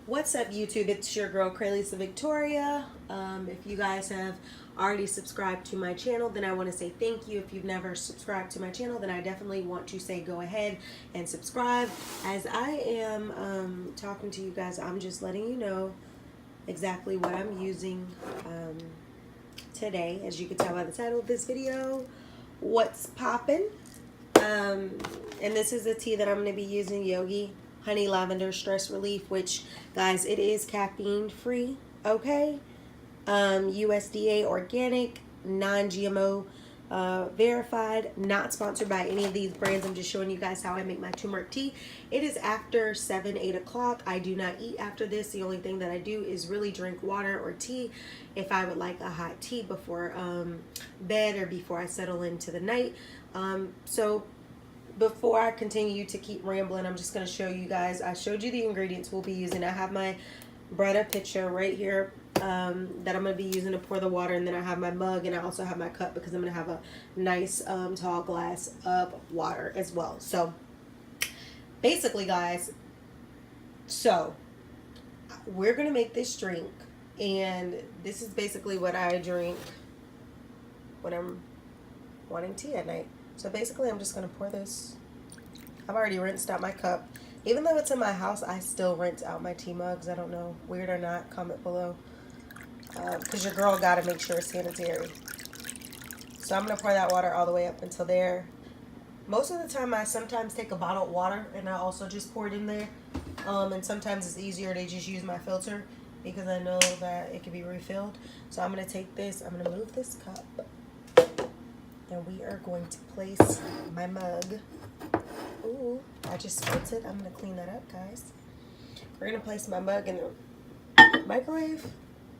What's up, YouTube? It's your girl Cralisa Victoria. If you guys have already subscribed to my channel, then I want to say thank you. If you've never subscribed to my channel, then I definitely want to say go ahead and subscribe. As I am talking to you guys, I'm just letting you know exactly what I'm using today. As you can tell by the title of this video, what's poppin'. And this is a tea that I'm going to be using, Yogi Honey Lavender Stress Relief, which, guys, it is caffeine free, okay? USDA organic, non-GMO verified, not sponsored by any of these brands. I'm just showing you guys how I make my turmeric tea. It is after 7, 8 o'clock. I do not eat after this. The only thing that I do is really drink water or tea if I would like a hot tea before bed or before I settle into the night. So before I continue to keep rambling, I'm just going to show you guys. I showed you the ingredients we'll be using. I have my Brita pitcher right here that I'm going to be using to pour the water, and then I have my mug, and I also have my cup because I'm going to have a nice tall glass of water as well. So basically, guys, so we're going to make this drink, and this is basically what I drink when I'm wanting tea at night. So basically, I'm just going to pour this. I've already rinsed out my cup. Even though it's in my house, I still rinse out my tea mugs. I don't know, weird or not, comment below. Because your girl got to make sure it's sanitary. So I'm going to pour that water all the way up until there. Most of the time, I sometimes take a bottled water and I also just pour it in there. And sometimes it's easier to just use my filter because I know that it can be refilled. So I'm going to take this, I'm going to move this cup. And we are going to place my mug. Ooh, I just spilled it. I'm going to clean that up, guys. We're going to place my mug in the microwave.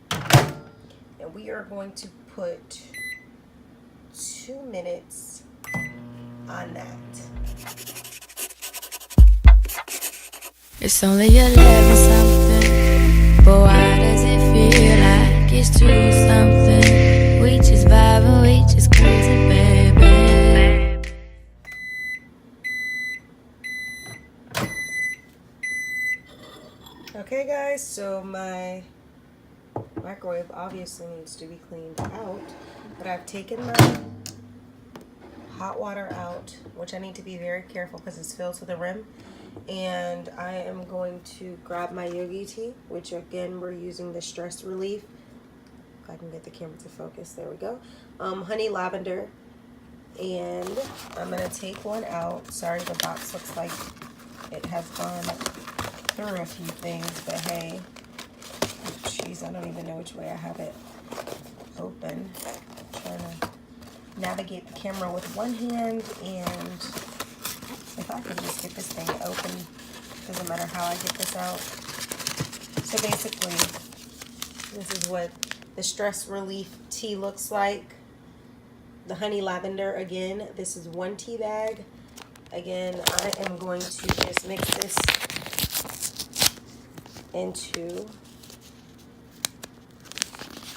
And we are going to put 2 minutes on that. It's only 11 something, but why does it feel like it's 2 something? We just vibing, we just crazy, baby. Okay, guys, so my microwave obviously needs to be cleaned out, but I've taken my hot water out, which I need to be very careful because it's filled to the rim. And I am going to grab my yogi tea, which again, we're using the stress relief. If I can get the camera to focus, there we go. Honey lavender, and I'm gonna take one out. Sorry, the box looks like it has gone through a few things, but hey, jeez, I don't even know which way I have it open. I'm trying to navigate the camera with one hand, and if I could just get this thing open, doesn't matter how I get this out. So basically, this is what the stress relief tea looks like. The honey lavender, again, this is 1 tea bag. Again, I am going to just mix this into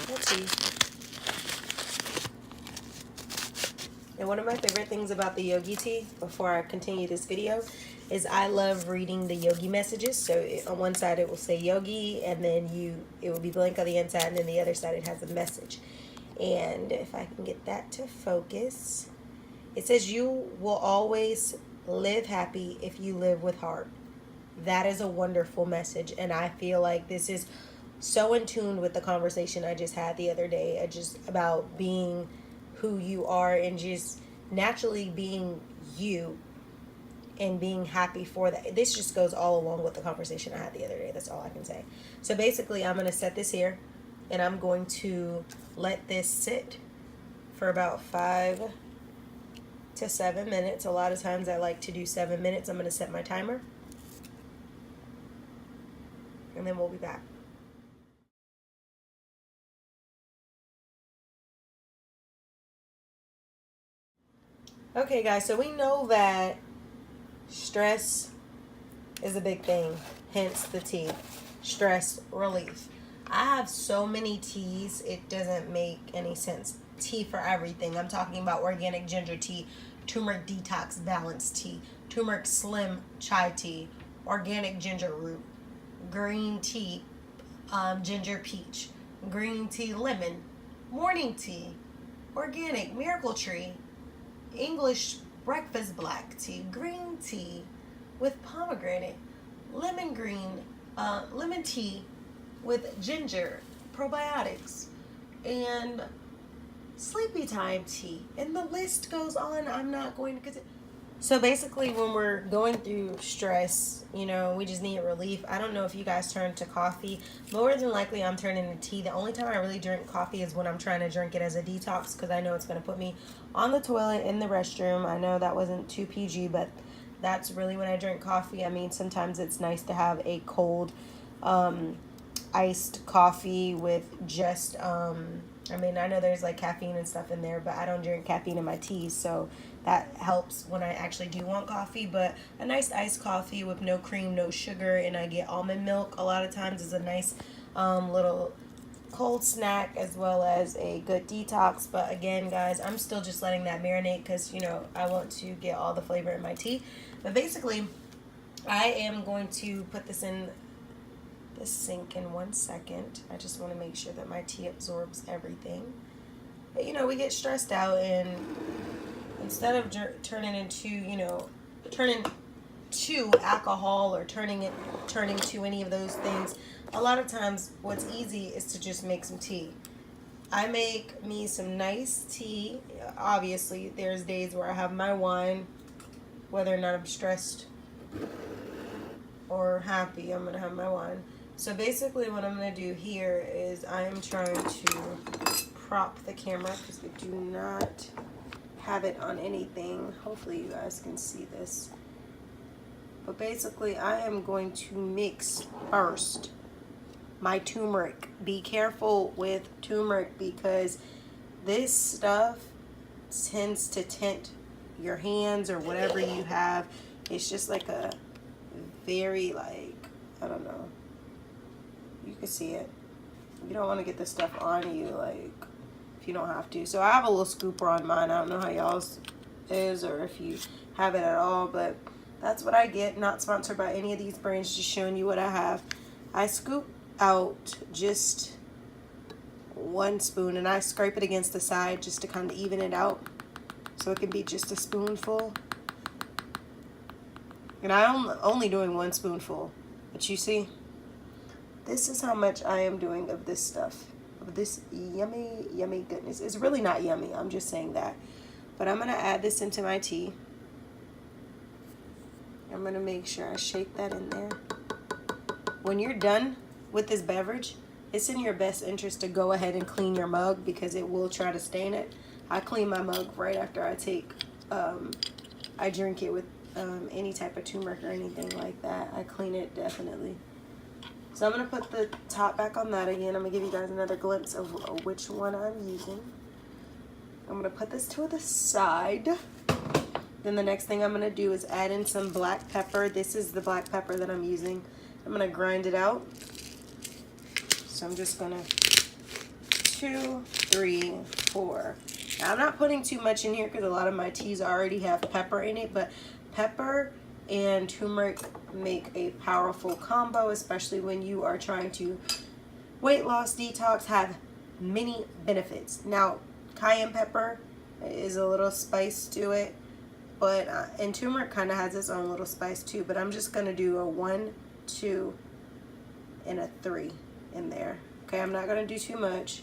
the tea. And one of my favorite things about the yogi tea, before I continue this video, is I love reading the yogi messages. So on one side it will say yogi, and then it will be blank on the inside, and then the other side it has a message. And if I can get that to focus, it says, "You will always live happy if you live with heart." That is a wonderful message, and I feel like this is so in tune with the conversation I just had the other day, just about being who you are and just naturally being you and being happy for that. This just goes all along with the conversation I had the other day. That's all I can say. So basically, I'm going to set this here, and I'm going to let this sit for about 5 to 7 minutes. A lot of times I like to do 7 minutes. I'm going to set my timer, and then we'll be back. Okay, guys, so we know that stress is a big thing, hence the tea, stress relief. I have so many teas, it doesn't make any sense. Tea for everything. I'm talking about organic ginger tea, turmeric detox balance tea, turmeric slim chai tea, organic ginger root, green tea, ginger peach, green tea lemon, morning tea, organic miracle tree, English breakfast black tea, green tea with pomegranate, lemon tea with ginger, probiotics, and sleepy time tea. And the list goes on. I'm not going to... So basically, when we're going through stress, you know, we just need relief. I don't know if you guys turn to coffee. More than likely, I'm turning to tea. The only time I really drink coffee is when I'm trying to drink it as a detox, because I know it's going to put me on the toilet, in the restroom. I know that wasn't too PG, but that's really when I drink coffee. I mean, sometimes it's nice to have a cold, iced coffee with just, I mean, I know there's like caffeine and stuff in there, but I don't drink caffeine in my teas, so that helps when I actually do want coffee. But a nice iced coffee with no cream, no sugar, and I get almond milk a lot of times is a nice little cold snack, as well as a good detox. But again, guys, I'm still just letting that marinate because, you know, I want to get all the flavor in my tea. But basically, I am going to put this in the sink in 1 second. I just want to make sure that my tea absorbs everything. But, you know, we get stressed out, and instead of turning to alcohol or turning to any of those things, a lot of times what's easy is to just make some tea. I make me some nice tea. Obviously, there's days where I have my wine, whether or not I'm stressed or happy, I'm going to have my wine. So basically what I'm going to do here is I am trying to prop the camera because we do not have it on anything. Hopefully you guys can see this. But basically I am going to mix first my turmeric. Be careful with turmeric because this stuff tends to tint your hands or whatever you have. It's just like a very, like, I don't know. You can see it. You don't want to get this stuff on you, like, if you don't have to. So I have a little scooper on mine. I don't know how y'all's is or if you have it at all, but that's what I get. Not sponsored by any of these brands, just showing you what I have. I scoop out just 1 spoon and I scrape it against the side just to kind of even it out, so it can be just a spoonful. And I'm only doing 1 spoonful, but you see, this is how much I am doing of this stuff, of this yummy, yummy goodness. It's really not yummy, I'm just saying that. But I'm gonna add this into my tea. I'm gonna make sure I shake that in there. When you're done with this beverage, it's in your best interest to go ahead and clean your mug because it will try to stain it. I clean my mug right after I I drink it with any type of turmeric or anything like that. I clean it definitely. So I'm going to put the top back on that again. I'm going to give you guys another glimpse of which one I'm using. I'm going to put this to the side. Then the next thing I'm going to do is add in some black pepper. This is the black pepper that I'm using. I'm going to grind it out. So I'm just going to 2, 3, 4. Now I'm not putting too much in here because a lot of my teas already have pepper in it, but pepper and turmeric make a powerful combo, especially when you are trying to weight loss, detox, have many benefits. Now, cayenne pepper is a little spice to it, but and turmeric kind of has its own little spice too, but I'm just going to do a 1, 2, and a 3 in there. Okay, I'm not going to do too much.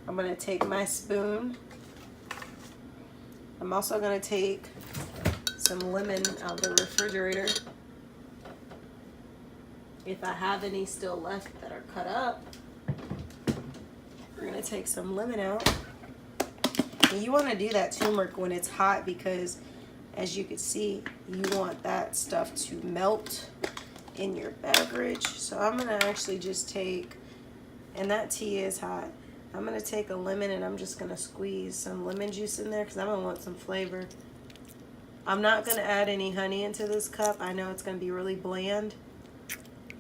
I'm going to take my spoon. I'm also going to take some lemon out of the refrigerator, if I have any still left that are cut up. We're going to take some lemon out. And you want to do that turmeric when it's hot because, as you can see, you want that stuff to melt in your beverage. So I'm going to actually just take, and that tea is hot, I'm going to take a lemon and I'm just going to squeeze some lemon juice in there because I'm going to want some flavor. I'm not going to add any honey into this cup. I know it's going to be really bland,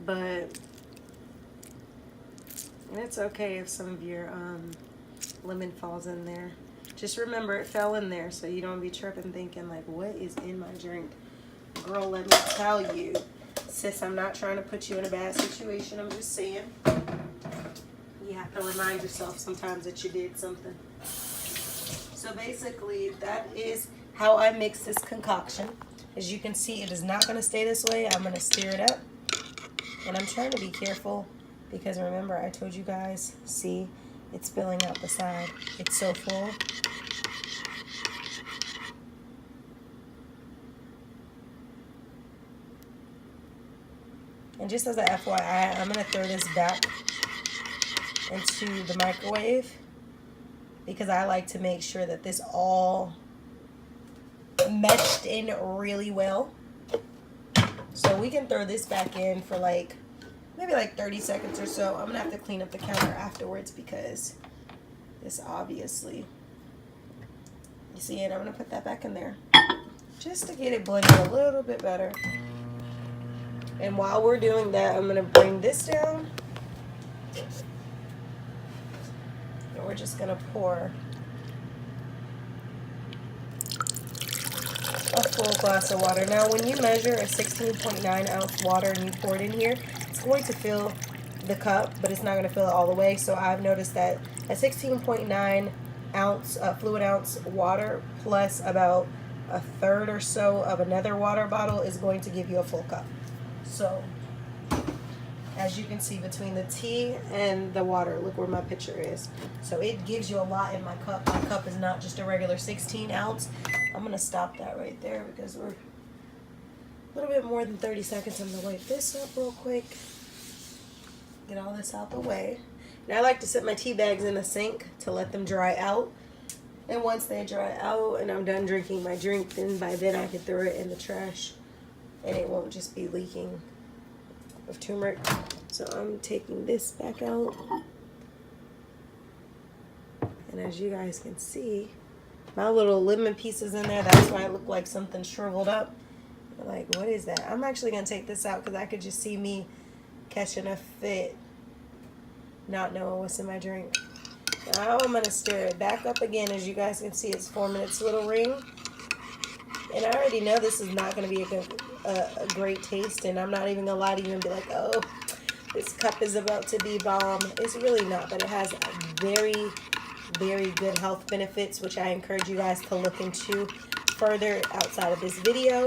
but it's okay if some of your lemon falls in there. Just remember it fell in there so you don't be tripping thinking like, what is in my drink? Girl, let me tell you. Sis, I'm not trying to put you in a bad situation. I'm just saying. You have to remind yourself sometimes that you did something. So basically, that is how I mix this concoction. As you can see, it is not going to stay this way. I'm going to stir it up. And I'm trying to be careful because remember, I told you guys, see, it's spilling out the side. It's so full. And just as a FYI, I'm going to throw this back into the microwave because I like to make sure that this all meshed in really well. So we can throw this back in for like maybe like 30 seconds or so. I'm gonna have to clean up the counter afterwards because this obviously, you see it, I'm gonna put that back in there just to get it blended a little bit better. And while we're doing that, I'm gonna bring this down and we're just gonna pour a full glass of water. Now, when you measure a 16.9 ounce water and you pour it in here, it's going to fill the cup, but it's not going to fill it all the way. So I've noticed that a 16.9 ounce fluid ounce water plus about a third or so of another water bottle is going to give you a full cup. So as you can see, between the tea and the water, look where my pitcher is. So it gives you a lot in my cup. My cup is not just a regular 16 ounce. I'm going to stop that right there because we're a little bit more than 30 seconds. I'm going to wipe this up real quick. Get all this out the way. And I like to set my tea bags in the sink to let them dry out. And once they dry out and I'm done drinking my drink, then by then I can throw it in the trash. And it won't just be leaking of turmeric. So I'm taking this back out. And as you guys can see, my little lemon pieces in there, that's why it looked like something shriveled up. You're like, what is that? I'm actually going to take this out because I could just see me catching a fit, not knowing what's in my drink. Now I'm going to stir it back up again. As you guys can see, it's forming its little ring. And I already know this is not going to be a great taste. And I'm not even going to lie to you and be like, oh, this cup is about to be bomb. It's really not, but it has very good health benefits, which I encourage you guys to look into further outside of this video.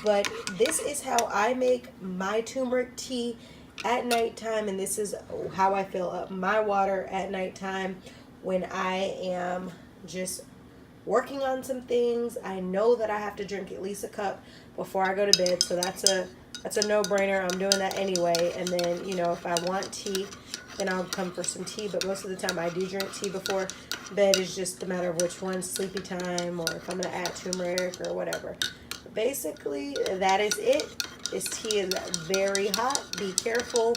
But this is how I make my turmeric tea at nighttime, and this is how I fill up my water at nighttime when I am just working on some things. I know that I have to drink at least a cup before I go to bed, so that's a no-brainer. I'm doing that anyway. And then, you know, if I want tea, then I'll come for some tea. But most of the time I do drink tea before bed. It's just a matter of which one, sleepy time, or if I'm going to add turmeric or whatever. But basically, that is it. This tea is very hot. Be careful.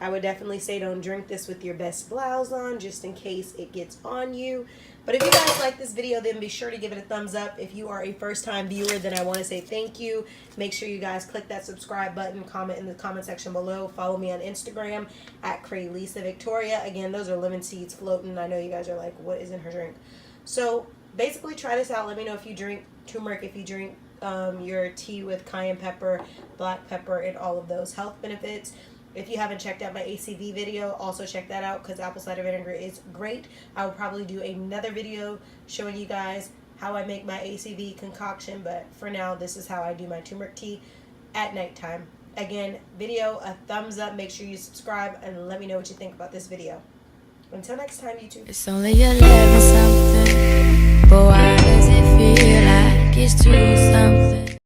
I would definitely say don't drink this with your best blouse on, just in case it gets on you. But if you guys like this video, then be sure to give it a thumbs up. If you are a first-time viewer, then I want to say thank you. Make sure you guys click that subscribe button, comment in the comment section below. Follow me on Instagram at Cralisa Victoria. Again, those are lemon seeds floating. I know you guys are like, what is in her drink? So basically, try this out. Let me know if you drink turmeric, if you drink your tea with cayenne pepper, black pepper, and all of those health benefits. If you haven't checked out my ACV video, also check that out because apple cider vinegar is great. I will probably do another video showing you guys how I make my ACV concoction, but for now, this is how I do my turmeric tea at nighttime. Again, video, a thumbs up. Make sure you subscribe and let me know what you think about this video. Until next time, YouTube. It's only 11 something, but why does it feel like it's 2 something?